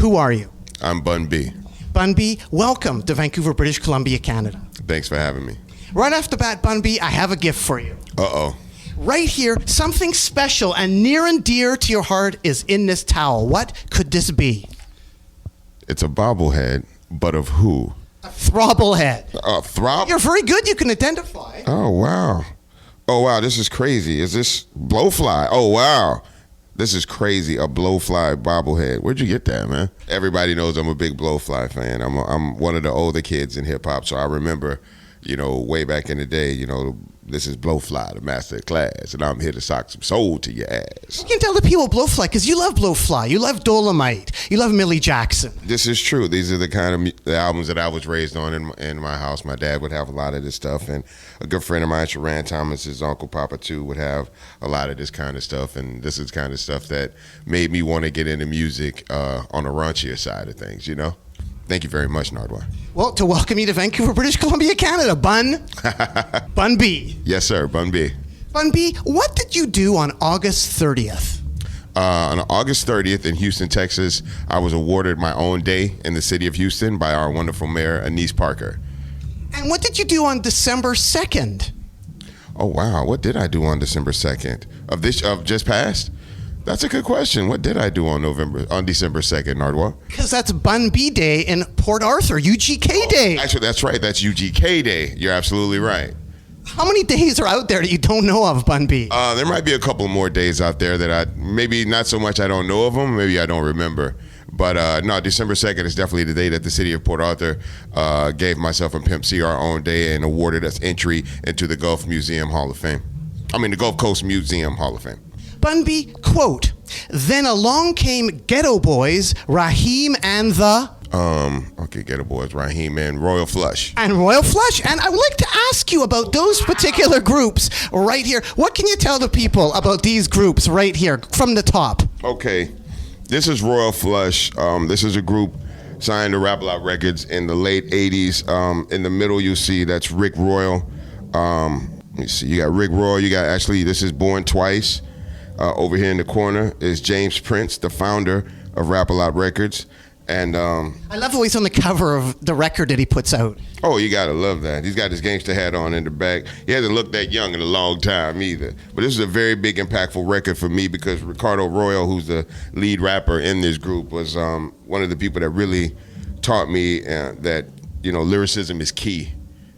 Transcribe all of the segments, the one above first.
Who are you? I'm Bun B. Bun B, welcome to Vancouver, British Columbia, Canada. Thanks for having me. Right off the bat, Bun B, I have a gift for you. Uh-oh. Right here, something special and near and dear to your heart is in this towel. What could this be? It's a bobblehead, but of who? A throbblehead. Throb? You're very good. You can identify. Oh, wow. Oh, wow, this is crazy. Is this Blowfly? Oh, wow. This is crazy, a Blowfly Bobblehead. Where'd you get that, man? Everybody knows I'm a big Blowfly fan. I'm one of the older kids in hip-hop, so I remember, way back in the day, this is Blowfly, the master of class, and I'm here to sock some soul to your ass. You can tell the people Blowfly, because you love Blowfly, you love Dolomite, you love Millie Jackson. This is true. These are the kind of the albums that I was raised on in my house. My dad would have a lot of this stuff, and a good friend of mine, Sharan Thomas's uncle Papa too, would have a lot of this kind of stuff, and this is kind of stuff that made me want to get into music on the raunchier side of things, Thank you very much, Nardwuar. Well, to welcome you to Vancouver, British Columbia, Canada, Bun. Bun B. Yes, sir, Bun B. Bun B, what did you do on August 30th? On August 30th in Houston, Texas, I was awarded my own day in the city of Houston by our wonderful mayor, Anise Parker. And what did you do on December 2nd? Oh, wow. What did I do on December 2nd? Of just past? That's a good question. What did I do on December 2nd, Nardwuar? Because that's Bun B Day in Port Arthur, UGK Day. Actually, that's right. That's UGK Day. You're absolutely right. How many days are out there that you don't know of, Bun B? There might be a couple more days out there that maybe not so much I don't know of them, maybe I don't remember. But no, December 2nd is definitely the day that the city of Port Arthur gave myself and Pimp C our own day and awarded us entry into the Gulf Museum Hall of Fame. The Gulf Coast Museum Hall of Fame. Bun B, quote, "Then along came Ghetto Boys, Raheem and the..." Ghetto Boys, Raheem and Royal Flush. And Royal Flush. And I would like to ask you about those particular groups right here. What can you tell the people about these groups right here from the top? Okay, this is Royal Flush. This is a group signed to Rap A Lot Records in the late 80s. In the middle, you see that's Rick Royal. Let me see, you got Rick Royal. You got, this is Born Twice. Over here in the corner is James Prince, the founder of Rap A Lot Records. And I love how he's on the cover of the record that he puts out. Oh, you gotta love that. He's got his gangster hat on in the back. He hasn't looked that young in a long time either. But this is a very big, impactful record for me because Ricardo Royal, who's the lead rapper in this group, was one of the people that really taught me that lyricism is key,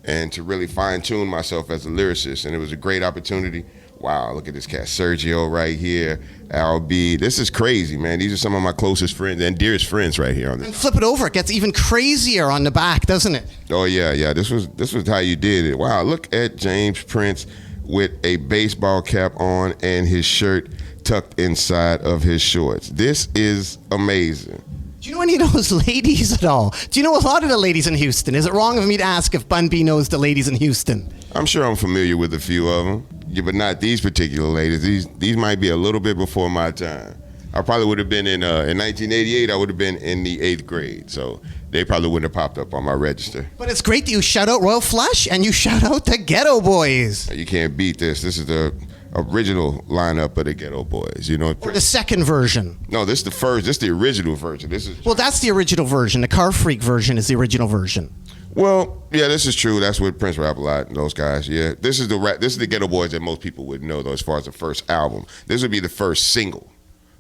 and to really fine-tune myself as a lyricist. And it was a great opportunity. Wow, look at this cat. Sergio right here, Al B. This is crazy, man. These are some of my closest friends and dearest friends right here on this. And flip it over, it gets even crazier on the back, doesn't it? Oh, yeah. This was how you did it. Wow, look at James Prince with a baseball cap on and his shirt tucked inside of his shorts. This is amazing. Do you know any of those ladies at all? Do you know a lot of the ladies in Houston? Is it wrong of me to ask if Bun B knows the ladies in Houston? I'm sure I'm familiar with a few of them. Yeah, but not these particular ladies. These might be a little bit before my time. I probably would have been in 1988, I would have been in the 8th grade. So they probably wouldn't have popped up on my register. But it's great that you shout out Royal Flush and you shout out the Ghetto Boys. You can't beat this. This is the original lineup of the Ghetto Boys, Or the second version. No, this is the first. This is the original version. Well, that's the original version. The Car Freak version is the original version. Well, yeah, this is true. That's with Prince Rap A Lot and those guys. Yeah, this is the Ghetto Boys that most people would know though, as far as the first album. This would be the first single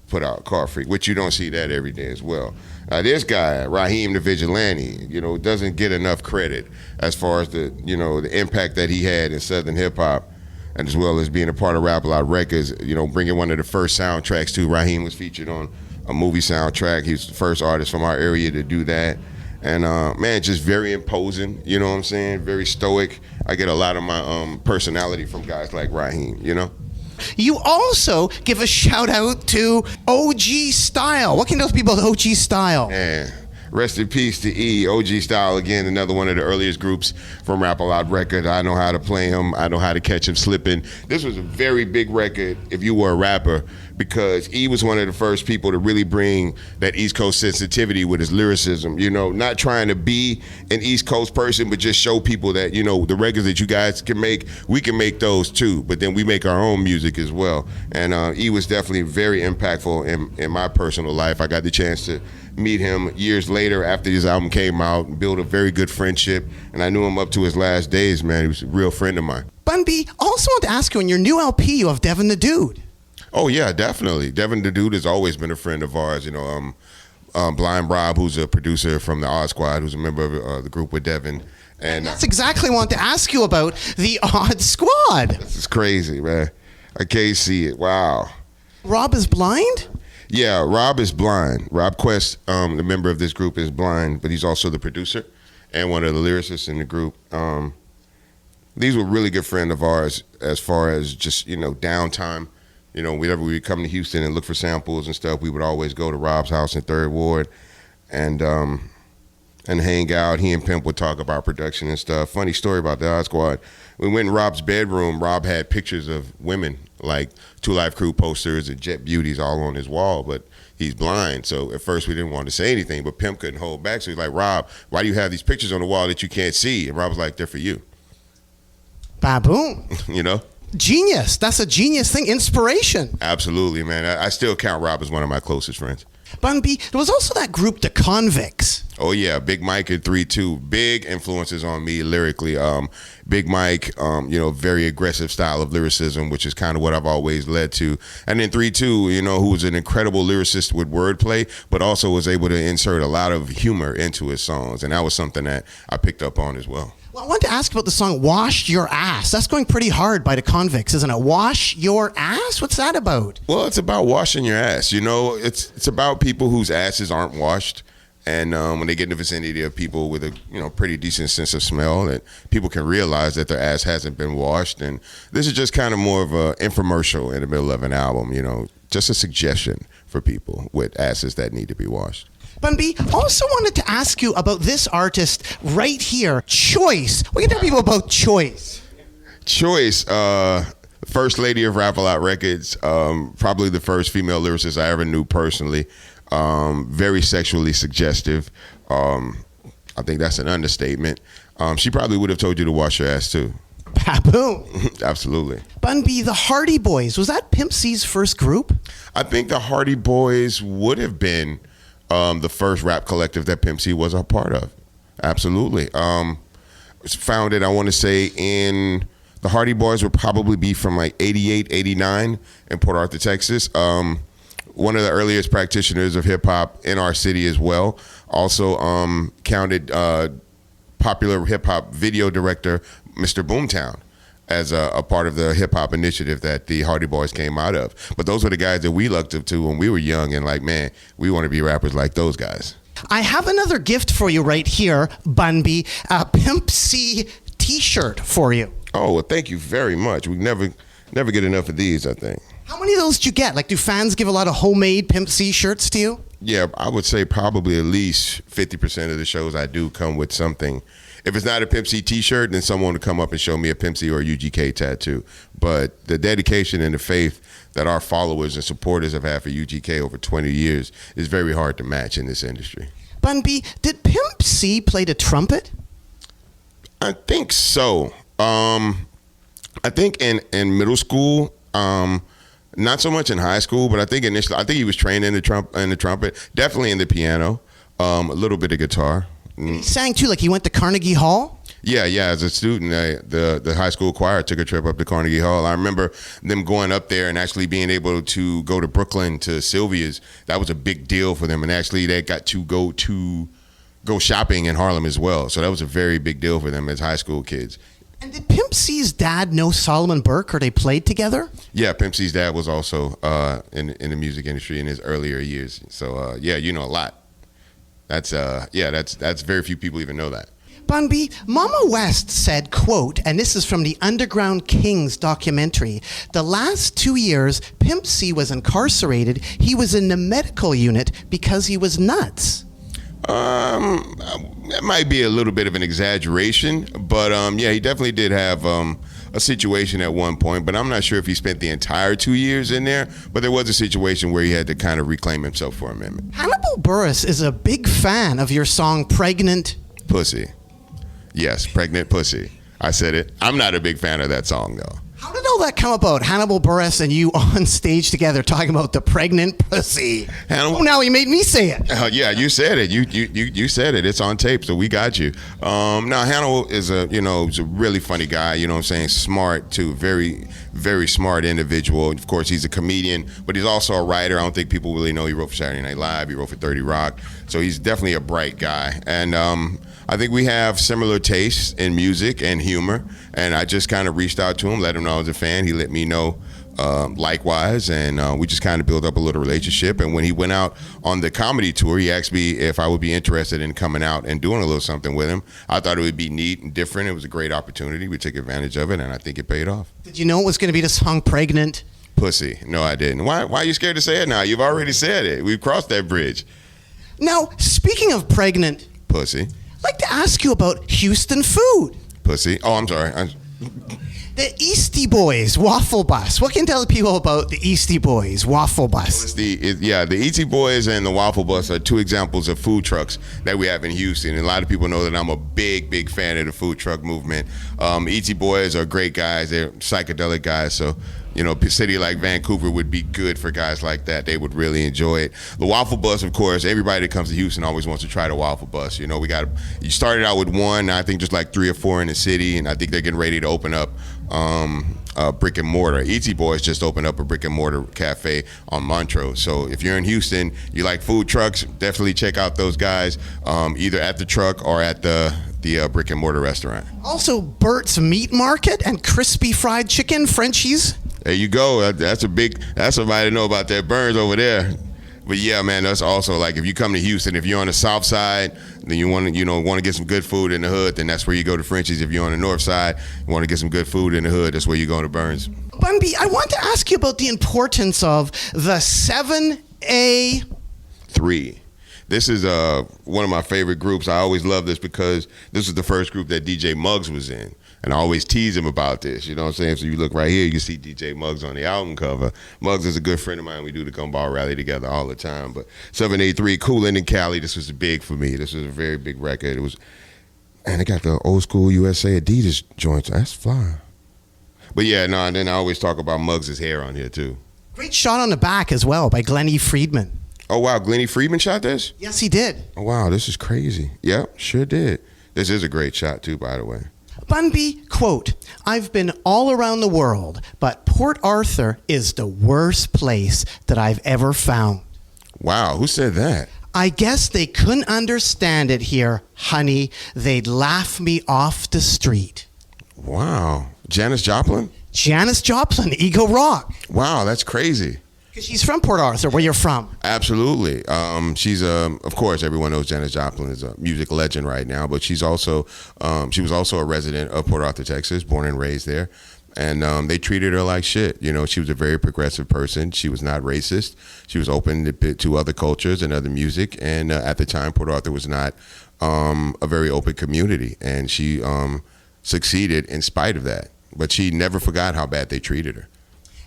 put out, Car Freak, which you don't see that every day as well. This guy, Raheem the Vigilante, doesn't get enough credit as far as the impact that he had in Southern hip hop, and as well as being a part of Rap A Lot Records. Bringing one of the first soundtracks too. Raheem was featured on a movie soundtrack. He's the first artist from our area to do that. And man, just very imposing, you know what I'm saying? Very stoic. I get a lot of my personality from guys like Raheem, You also give a shout out to OG Style. What can those people with OG Style? Man, rest in peace to E. OG Style, again, another one of the earliest groups from Rap A Lot Records. I know how to play him. I know how to catch him slipping. This was a very big record if you were a rapper because E was one of the first people to really bring that East Coast sensitivity with his lyricism. You know, not trying to be an East Coast person, but just show people that, you know, the records that you guys can make, we can make those too. But then we make our own music as well. And E was definitely very impactful in my personal life. I got the chance to meet him years later after his album came out and build a very good friendship. And I knew him up to his last days, man. He was a real friend of mine. Bun B, also want to ask you, in your new LP, you have Devin the Dude. Oh, yeah, definitely. Devin the Dude has always been a friend of ours. You know, Blind Rob, who's a producer from the Odd Squad, who's a member of the group with Devin. And that's exactly what I want to ask you about, the Odd Squad. This is crazy, man. I can't see it. Wow. Rob is blind? Yeah, Rob is blind. Rob Quest, the member of this group, is blind, but he's also the producer and one of the lyricists in the group. These were really good friends of ours as far as just, you know, downtime. You know, whenever we would come to Houston and look for samples and stuff, we would always go to Rob's house in 3rd Ward and hang out. He and Pimp would talk about production and stuff. Funny story about the Odd Squad. We went in Rob's bedroom. Rob had pictures of women, like Two Live Crew posters and Jet Beauties all on his wall, but he's blind. So at first we didn't want to say anything, but Pimp couldn't hold back. So he's like, Rob, why do you have these pictures on the wall that you can't see? And Rob was like, they're for you. Baboom. You know? Genius. That's a genius thing. Inspiration. Absolutely, man. I still count Rob as one of my closest friends. Bun B, there was also that group, the Convicts. Oh yeah, Big Mike and 3-2, big influences on me lyrically. Big Mike, you know, very aggressive style of lyricism, which is kind of what I've always led to. And then 3-2, you know, who was an incredible lyricist with wordplay, but also was able to insert a lot of humor into his songs, and that was something that I picked up on as well. Well, I wanted to ask about the song "Wash Your Ass." That's going pretty hard by the Convicts, isn't it? Wash your ass? What's that about? Well, it's about washing your ass. You know, it's about people whose asses aren't washed. And when they get in the vicinity of people with a, you know, pretty decent sense of smell, that people can realize that their ass hasn't been washed. And this is just kind of more of an infomercial in the middle of an album, you know, just a suggestion for people with asses that need to be washed. Bun B, also wanted to ask you about this artist right here, Choice. What can you tell people about Choice? Choice, first lady of Rap-A-Lot Records, probably the first female lyricist I ever knew personally. Very sexually suggestive. I think that's an understatement. She probably would have told you to wash your ass too. Baboom. Absolutely. Bun B, the Hardy Boys, was that Pimp C's first group? I think the Hardy Boys would have been the first rap collective that Pimp C was a part of. Absolutely. It was founded, I want to say, in the Hardy Boys would probably be from like 88, 89 in Port Arthur, Texas. One of the earliest practitioners of hip hop in our city as well. Also counted popular hip hop video director Mr. Boomtown as a part of the hip hop initiative that the Hardy Boys came out of. But those were the guys that we looked up to when we were young and like, man, we want to be rappers like those guys. I have another gift for you right here, Bun B, a Pimp C t-shirt for you. Oh, well, thank you very much. We never get enough of these, I think. How many of those do you get? Like, do fans give a lot of homemade Pimp C shirts to you? Yeah, I would say probably at least 50% of the shows I do come with something. If it's not a Pimp C t-shirt, then someone will come up and show me a Pimp C or a UGK tattoo. But the dedication and the faith that our followers and supporters have had for UGK over 20 years is very hard to match in this industry. Bun B, did Pimp C play the trumpet? I think so. I think in middle school, not so much in high school, but I think initially, I think he was trained in the trumpet, definitely in the piano, a little bit of guitar. He sang too, like he went to Carnegie Hall? Yeah. As a student, the high school choir took a trip up to Carnegie Hall. I remember them going up there and actually being able to go to Brooklyn to Sylvia's. That was a big deal for them, and actually they got to go shopping in Harlem as well. So that was a very big deal for them as high school kids. And did Pimp C's dad know Solomon Burke, or they played together? Yeah, Pimp C's dad was also in the music industry in his earlier years. So yeah, you know a lot. That's very few people even know that. Bun B, Mama West said, quote, and this is from the Underground Kings documentary, the last 2 years Pimp C was incarcerated, he was in the medical unit because he was nuts. That might be a little bit of an exaggeration, but yeah, he definitely did have a situation at one point, but I'm not sure if he spent the entire 2 years in there. But there was a situation where he had to kind of reclaim himself for a minute. Hannibal Buress is a big fan of your song Pregnant Pussy. Yes, Pregnant Pussy. I said it. I'm not a big fan of that song, though. How did all that come about? Hannibal Buress and you on stage together talking about the pregnant pussy. Oh, now he made me say it. Yeah, you said it. You said it. It's on tape, so we got you. Now Hannibal is he's a really funny guy. You know what I'm saying? Smart too. Very, very smart individual. Of course, he's a comedian, but he's also a writer. I don't think people really know he wrote for Saturday Night Live. He wrote for 30 Rock. So he's definitely a bright guy. And I think we have similar tastes in music and humor. And I just kind of reached out to him, let him know I was a fan. He let me know likewise, and we just kind of built up a little relationship. And when he went out on the comedy tour, he asked me if I would be interested in coming out and doing a little something with him. I thought it would be neat and different. It was a great opportunity. We took advantage of it, and I think it paid off. Did you know it was going to be the song Pregnant Pussy? No, I didn't. Why are you scared to say it now? You've already said it. We've crossed that bridge. Now, speaking of pregnant Pussy. I'd like to ask you about Houston food. Pussy. Oh, I'm sorry. The Eastie Boys Waffle Bus. What can you tell the people about the Eastie Boys Waffle Bus? The Eastie Boys and the Waffle Bus are two examples of food trucks that we have in Houston. And a lot of people know that I'm a big fan of the food truck movement. Eastie Boys are great guys. They're psychedelic guys. So, a city like Vancouver would be good for guys like that. They would really enjoy it. The Waffle Bus, of course, everybody that comes to Houston always wants to try the Waffle Bus. You started out with one, I think just like 3 or 4 in the city, and I think they're getting ready to open up brick and mortar. Eastie Boys just opened up a brick and mortar cafe on Montrose. So if you're in Houston, you like food trucks, definitely check out those guys, either at the truck or at the brick and mortar restaurant. Also, Bert's Meat Market and crispy fried chicken, Frenchies. There you go. That's somebody to know about that Burns over there. But yeah, man, that's also like if you come to Houston, if you're on the south side, then you want to get some good food in the hood, then that's where you go to Frenchie's. If you're on the north side, you want to get some good food in the hood, that's where you go to Burns. Bun B, I want to ask you about the importance of the 7A3. This is one of my favorite groups. I always love this because this is the first group that DJ Muggs was in. And I always tease him about this, you know what I'm saying? So you look right here, you see DJ Muggs on the album cover. Muggs is a good friend of mine. We do the Gumball Rally together all the time. But 783, Coolin' in Cali, this was big for me. This was a very big record. They got the old school USA Adidas joints. That's fly. But yeah, and then I always talk about Muggs' hair on here too. Great shot on the back as well by Glennie Friedman. Oh wow, Glennie Friedman shot this? Yes, he did. Oh wow, this is crazy. Yep, sure did. This is a great shot too, by the way. Bun B, quote, I've been all around the world, but Port Arthur is the worst place that I've ever found. Wow, who said that? I guess they couldn't understand it here, honey. They'd laugh me off the street. Wow. Janis Joplin? Janis Joplin, Ego Rock. Wow, that's crazy. Because she's from Port Arthur, where you're from. Absolutely. She's of course, everyone knows Janis Joplin is a music legend right now, but she was also a resident of Port Arthur, Texas, born and raised there. And they treated her like shit. She was a very progressive person. She was not racist. She was open to other cultures and other music. And at the time, Port Arthur was not a very open community. And she succeeded in spite of that. But she never forgot how bad they treated her.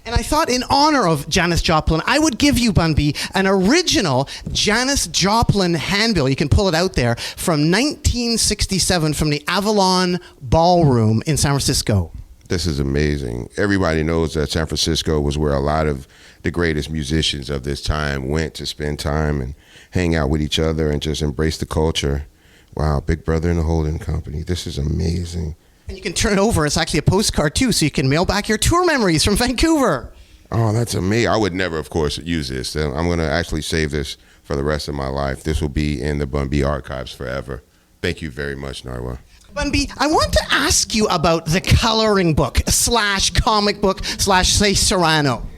And I thought in honor of Janis Joplin, I would give you, Bun B, an original Janis Joplin handbill. You can pull it out there from 1967 from the Avalon Ballroom in San Francisco. This is amazing. Everybody knows that San Francisco was where a lot of the greatest musicians of this time went to spend time and hang out with each other and just embrace the culture. Wow, Big Brother and the Holding Company. This is amazing. And you can turn it over. It's actually a postcard, too, so you can mail back your tour memories from Vancouver. Oh, that's amazing. I would never, of course, use this. I'm going to actually save this for the rest of my life. This will be in the Bun B archives forever. Thank you very much, Nardwuar. Bun B, I want to ask you about the coloring book / comic book / Say Serrano.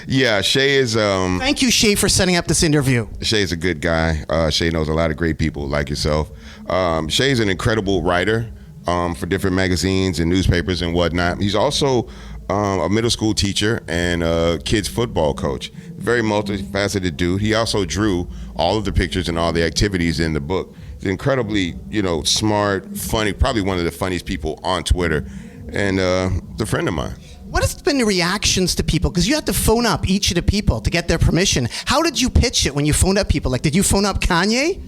Yeah, Shay is... Thank you, Shay, for setting up this interview. Shay's a good guy. Shay knows a lot of great people like yourself. Shay's an incredible writer for different magazines and newspapers and whatnot. He's also a middle school teacher and a kids football coach. Very multifaceted dude. He also drew all of the pictures and all the activities in the book. He's incredibly, smart, funny, probably one of the funniest people on Twitter. and the friend of mine. What has been the reactions to people? Because you had to phone up each of the people to get their permission. How did you pitch it when you phoned up people? Like, did you phone up Kanye?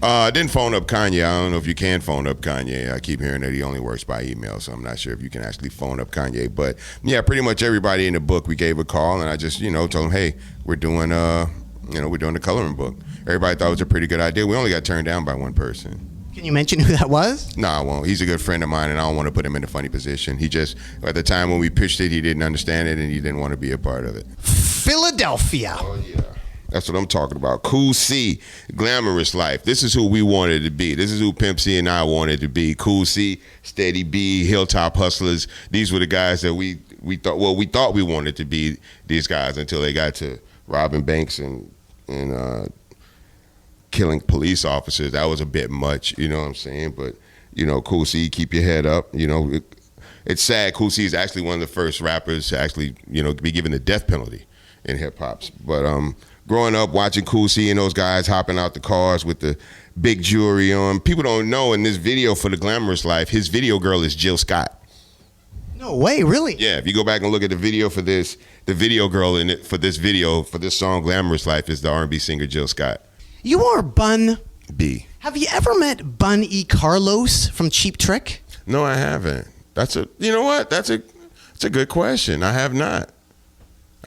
I didn't phone up Kanye. I don't know if you can phone up Kanye. I keep hearing that he only works by email, so I'm not sure if you can actually phone up Kanye. But yeah, pretty much everybody in the book, we gave a call, and I just, told them, hey, we're doing the coloring book. Everybody thought it was a pretty good idea. We only got turned down by one person. Can you mention who that was? No, I won't. He's a good friend of mine, and I don't want to put him in a funny position. He just, at the time when we pitched it, he didn't understand it, and he didn't want to be a part of it. Philadelphia. Oh, yeah. That's what I'm talking about. Cool C, glamorous life. This is who we wanted to be. This is who Pimp C and I wanted to be. Cool C, Steady B, Hilltop Hustlers. These were the guys that we thought we wanted to be these guys until they got to robbing banks and killing police officers. That was a bit much, you know what I'm saying? But, Cool C, keep your head up. It's sad. Cool C is actually one of the first rappers to actually, be given the death penalty in hip hops. But growing up, watching Cool C and those guys hopping out the cars with the big jewelry on. People don't know in this video for The Glamorous Life, his video girl is Jill Scott. No way, really? Yeah, if you go back and look at the video for this, the video girl in it for this video, for this song, Glamorous Life, is the R&B singer Jill Scott. You are Bun B. Have you ever met Bun E. Carlos from Cheap Trick? No, I haven't. You know what? That's a good question. I have not.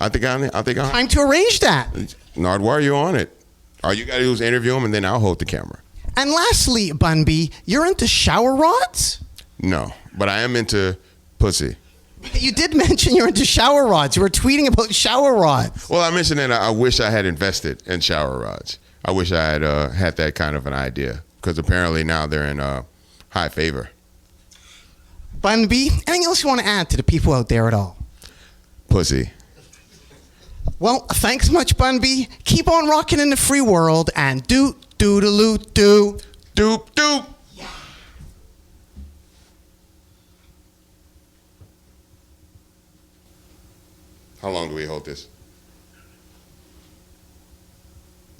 I think I Time to arrange that. Nardwuar, you on it. All you gotta do is interview him, and then I'll hold the camera. And lastly, Bun B, you're into shower rods? No, but I am into pussy. You did mention you're into shower rods. You were tweeting about shower rods. Well, I mentioned that I wish I had invested in shower rods. I wish I had had that kind of an idea, because apparently now they're in high favor. Bun B, anything else you want to add to the people out there at all? Pussy. Well, thanks much, Bun B. Keep on rocking in the free world, and doodaloo-doo. Doop, doop. Yeah. How long do we hold this?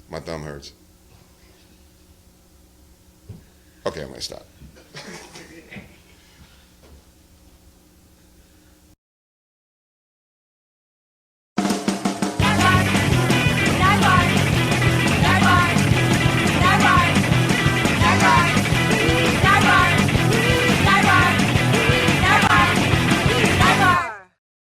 My thumb hurts. Okay, I'm gonna stop.